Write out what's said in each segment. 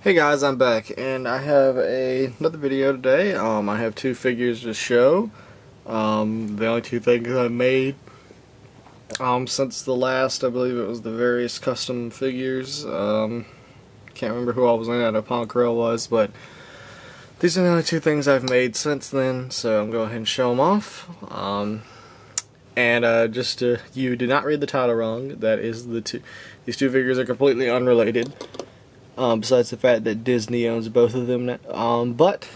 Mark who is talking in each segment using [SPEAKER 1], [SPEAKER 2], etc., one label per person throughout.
[SPEAKER 1] Hey guys, I'm back, and I have another video today. I have two figures to show. The only two things I made since the last, I believe it was the various custom figures. Can't remember who all was in it. I know Poncarel was, but these are the only two things I've made since then, so I'm going to go ahead and show them off. Just to, you did not read the title wrong. That is these two figures are completely unrelated. Besides the fact that Disney owns both of them now. But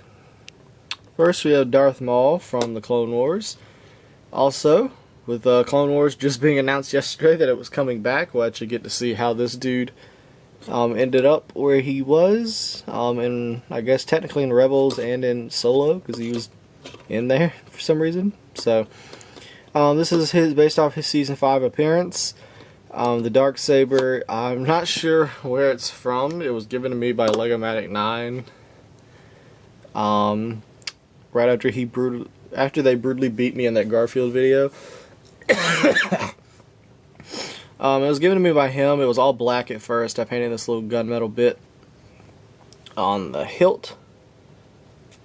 [SPEAKER 1] first we have Darth Maul from the Clone Wars. Also, with Clone Wars just being announced yesterday that it was coming back, we'll actually get to see how this dude ended up where he was. And I guess technically in Rebels and in Solo, because he was in there for some reason. So this is based off his Season 5 appearance. The Darksaber, I'm not sure where it's from. It was given to me by Legomatic 9. Right after they brutally beat me in that Garfield video. It was given to me by him. It was all black at first. I painted this little gunmetal bit on the hilt.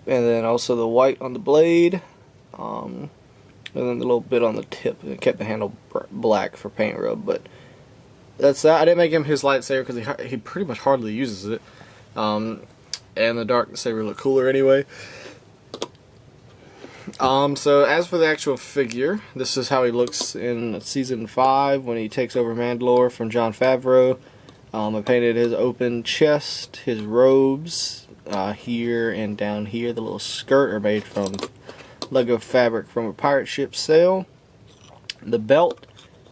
[SPEAKER 1] And then also the white on the blade. And then the little bit on the tip. It kept the handle black for paint rub, but that's that. I didn't make him his lightsaber because he pretty much hardly uses it. And the Darksaber looked cooler anyway. So as for the actual figure, this is how he looks in Season 5 when he takes over Mandalore from Jon Favreau. I painted his open chest, his robes, here and down here. The little skirt are made from Lego fabric from a pirate ship sail. The belt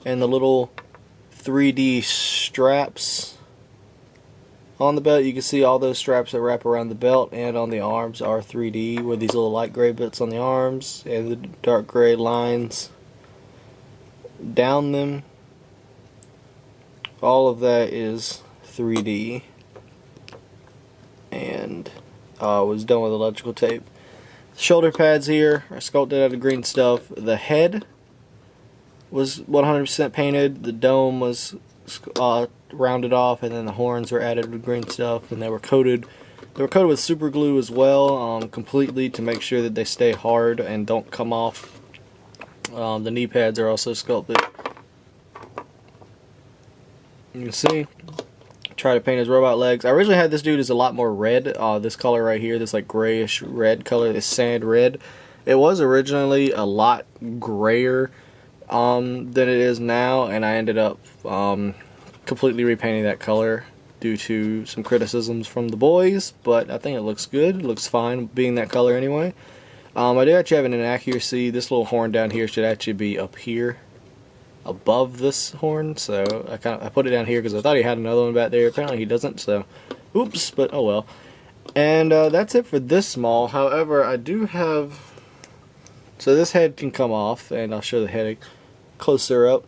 [SPEAKER 1] and the little 3D straps on the belt. You can see all those straps that wrap around the belt and on the arms are 3D with these little light gray bits on the arms and the dark gray lines down them. All of that is 3D and was done with electrical tape. Shoulder pads here are sculpted out of green stuff. The head was 100% painted. The dome was rounded off, and then the horns were added with green stuff, and they were coated. They were coated with super glue as well, completely to make sure that they stay hard and don't come off. The knee pads are also sculpted. You can see. Try to paint his robot legs. I originally had this dude as a lot more red. This color right here, this like grayish red color, this sand red. It was originally a lot grayer than it is now, and I ended up completely repainting that color due to some criticisms from the boys, but I think it looks good. It looks fine being that color anyway. I do actually have an inaccuracy. This little horn down here should actually be up here above this horn, so I put it down here because I thought he had another one back there. Apparently he doesn't, so oops, but oh well. And that's it for this small. However, I do have, so this head can come off, and I'll show the head closer up.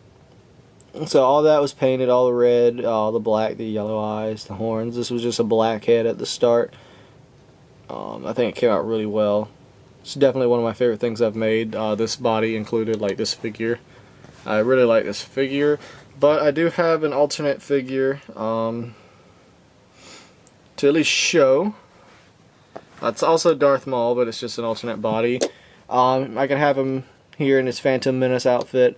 [SPEAKER 1] So all that was painted, all the red, all the black, the yellow eyes, the horns. This was just a black head at the start. I think it came out really well. It's definitely one of my favorite things I've made. This body included, like this figure. I really like this figure, but I do have an alternate figure to at least show. It's also Darth Maul, but it's just an alternate body. I can have him here in his Phantom Menace outfit.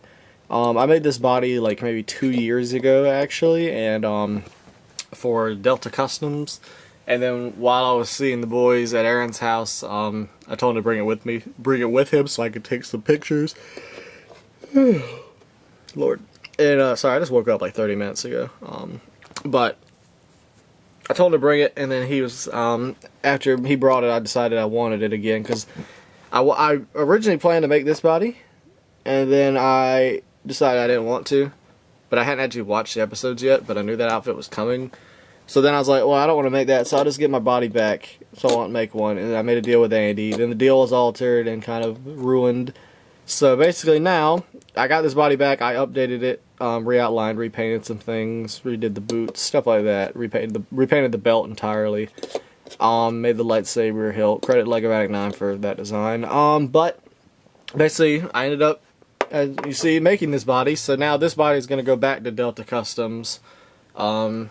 [SPEAKER 1] I made this body like maybe 2 years ago actually, and for Delta Customs. And then while I was seeing the boys at Aaron's house, I told him to bring it with him so I could take some pictures. Lord. And sorry, I just woke up like 30 minutes ago. But I told him to bring it, and then he was, after he brought it, I decided I wanted it again, because I originally planned to make this body, and then I decided I didn't want to, but I hadn't actually watched the episodes yet, but I knew that outfit was coming. So then I was like, well, I don't want to make that, so I'll just get my body back, so I won't make one, and I made a deal with Andy. Then the deal was altered and kind of ruined. So basically now, I got this body back, I updated it, re-outlined, repainted some things, redid the boots, stuff like that, repainted the belt entirely, made the lightsaber hilt, credit Legomatic 9 for that design, but basically I ended up, as you see, making this body, so now this body is going to go back to Delta Customs, as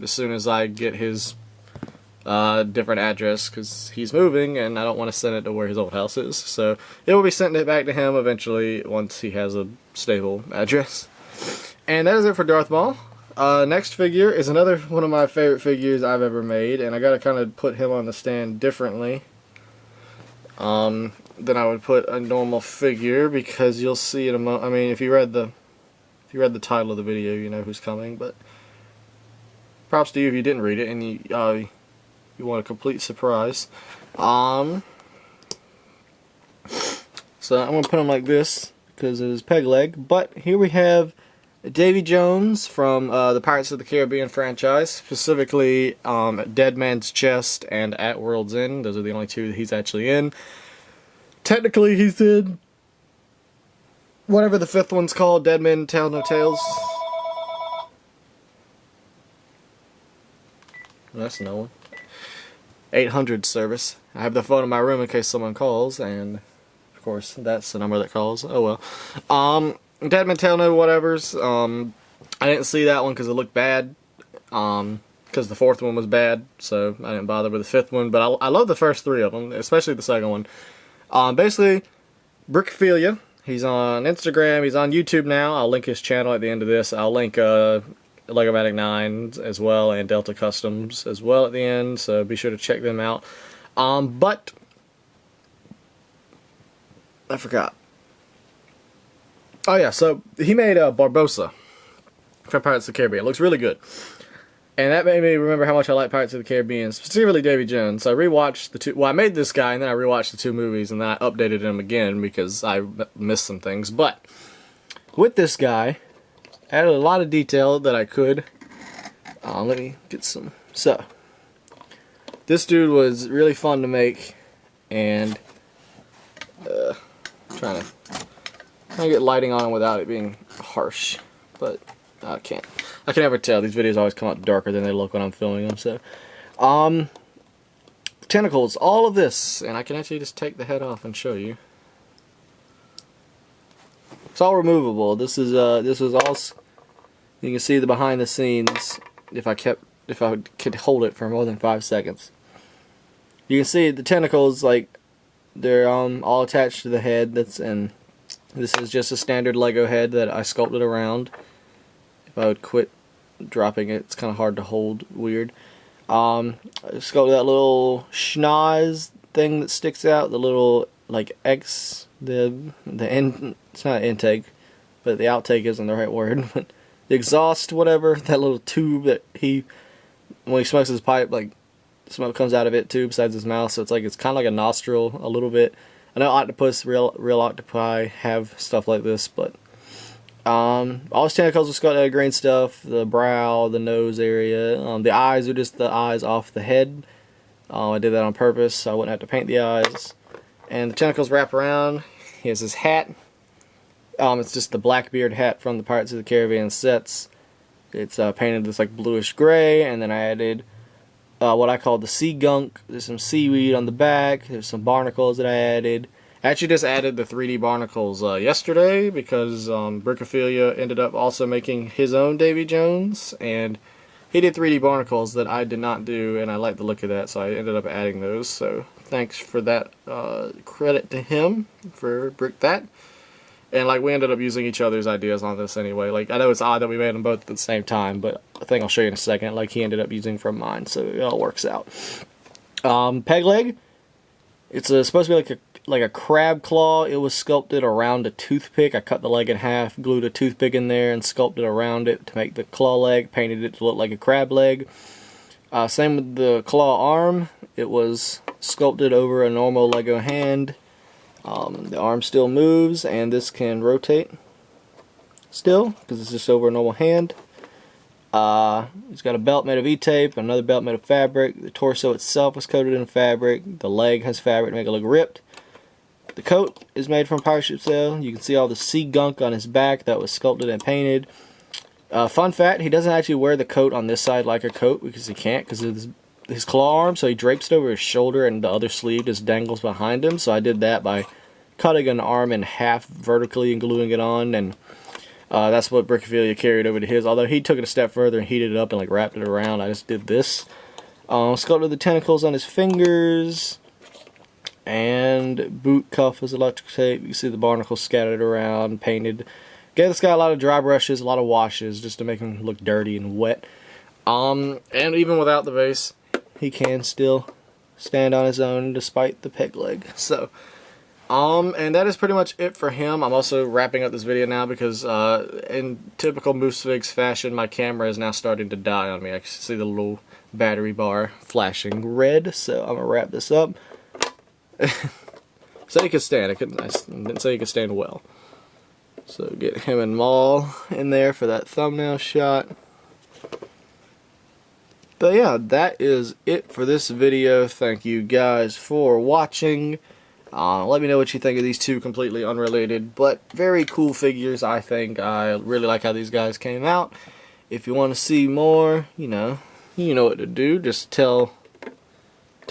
[SPEAKER 1] soon as I get his different address because he's moving and I don't want to send it to where his old house is. So it will be sending it back to him eventually once he has a stable address. And that is it for Darth Maul. Next figure is another one of my favorite figures I've ever made, and I gotta kind of put him on the stand differently than I would put a normal figure, because you'll see in a moment. I mean, if you read the title of the video, you know who's coming. But props to you if you didn't read it and you want a complete surprise. So I'm gonna put him like this because of his peg leg. But here we have Davy Jones from the Pirates of the Caribbean franchise, specifically Dead Man's Chest and At World's End. Those are the only two that he's actually in. Technically, he's in whatever the fifth one's called, Dead Men Tell No Tales. That's no one. 800 service. I have the phone in my room in case someone calls, and of course that's the number that calls. Oh well. Dead Men Tell No Whatevers. I didn't see that one because it looked bad. Because the fourth one was bad, so I didn't bother with the fifth one. But I love the first three of them, especially the second one. Basically, Brickophilia. He's on Instagram. He's on YouTube now. I'll link his channel at the end of this. I'll link Legomatic 9 as well, and Delta Customs as well at the end. So be sure to check them out. But I forgot. Oh yeah, so he made Barbossa from Pirates of the Caribbean. It looks really good. And that made me remember how much I like Pirates of the Caribbean, specifically Davy Jones. So I rewatched the two. Well, I made this guy, and then I rewatched the two movies, and then I updated him again because I missed some things. But with this guy, I added a lot of detail that I could. Let me get some. So this dude was really fun to make, and trying to get lighting on him without it being harsh, but I can't. I can never tell. These videos always come out darker than they look when I'm filming them. So, tentacles, all of this, and I can actually just take the head off and show you. It's all removable. This was all. You can see the behind the scenes. If I could hold it for more than 5 seconds, you can see the tentacles, like they're all attached to the head. This is just a standard Lego head that I sculpted around. If I would quit dropping it, it's kind of hard to hold. Weird. I sculpted that little schnoz thing that sticks out. The little like X. The end. It's not intake, but the outtake isn't the right word. But the exhaust, whatever. That little tube that when he smokes his pipe, like smoke comes out of it too, besides his mouth. So it's kind of like a nostril a little bit. I know octopus, real octopi have stuff like this, but all his tentacles are sculpted out of green stuff. The brow, the nose area, the eyes are just the eyes off the head. I did that on purpose so I wouldn't have to paint the eyes. And the tentacles wrap around. He has his hat. It's just the Blackbeard hat from the Pirates of the Caribbean sets. It's painted this like bluish gray, and then I added what I call the sea gunk. There's some seaweed on the back. There's some barnacles that I added. I actually just added the 3D barnacles yesterday because Brickophilia ended up also making his own Davy Jones, and he did 3D barnacles that I did not do, and I like the look of that, so I ended up adding those. So thanks for that. Credit to him for brick that. And like we ended up using each other's ideas on this anyway. Like I know it's odd that we made them both at the same time, but I think I'll show you in a second. Like he ended up using from mine, so it all works out. Peg leg. It's supposed to be like a crab claw. It was sculpted around a toothpick. I cut the leg in half, glued a toothpick in there, and sculpted around it to make the claw leg. Painted it to look like a crab leg. Same with the claw arm. It was sculpted over a normal Lego hand. The arm still moves, and this can rotate still, because it's just over a normal hand. It's got a belt made of E-tape, another belt made of fabric. The torso itself was coated in fabric. The leg has fabric to make it look ripped. The coat is made from pirate ship sail. You can see all the sea gunk on his back that was sculpted and painted. Fun fact, he doesn't actually wear the coat on this side like a coat, because he can't, because of his claw arm, so he drapes it over his shoulder and the other sleeve just dangles behind him. So I did that by cutting an arm in half vertically and gluing it on, and that's what Brickophilia carried over to his, although he took it a step further and heated it up and like wrapped it around. I just did this. Sculpted the tentacles on his fingers. And boot cuff is electric tape. You can see the barnacles scattered around, painted. Gave this guy a lot of dry brushes, a lot of washes, just to make him look dirty and wet. And even without the vase, he can still stand on his own despite the peg leg. So, and that is pretty much it for him. I'm also wrapping up this video now because, in typical Moose-Figs fashion, my camera is now starting to die on me. I can see the little battery bar flashing red, so I'm going to wrap this up. Said he could stand. I didn't say he could stand well. So get him and Maul in there for that thumbnail shot. But yeah, that is it for this video. Thank you guys for watching. Let me know what you think of these two completely unrelated but very cool figures, I think. I really like how these guys came out. If you want to see more, you know what to do. Just tell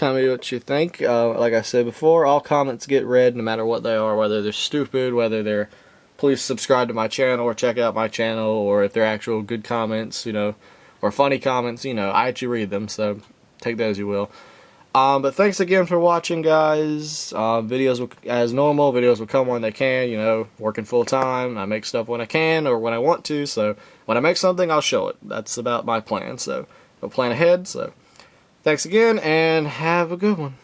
[SPEAKER 1] me what you think. Like I said before, all comments get read no matter what they are, whether they're stupid, whether they're please subscribe to my channel or check out my channel, or if they're actual good comments, or funny comments, I actually read them, so take that as you will. But thanks again for watching, guys. Videos will, as normal, videos will come when they can, working full time. I make stuff when I can or when I want to, so when I make something, I'll show it. That's about my plan, so I'll plan ahead, so thanks again, and have a good one.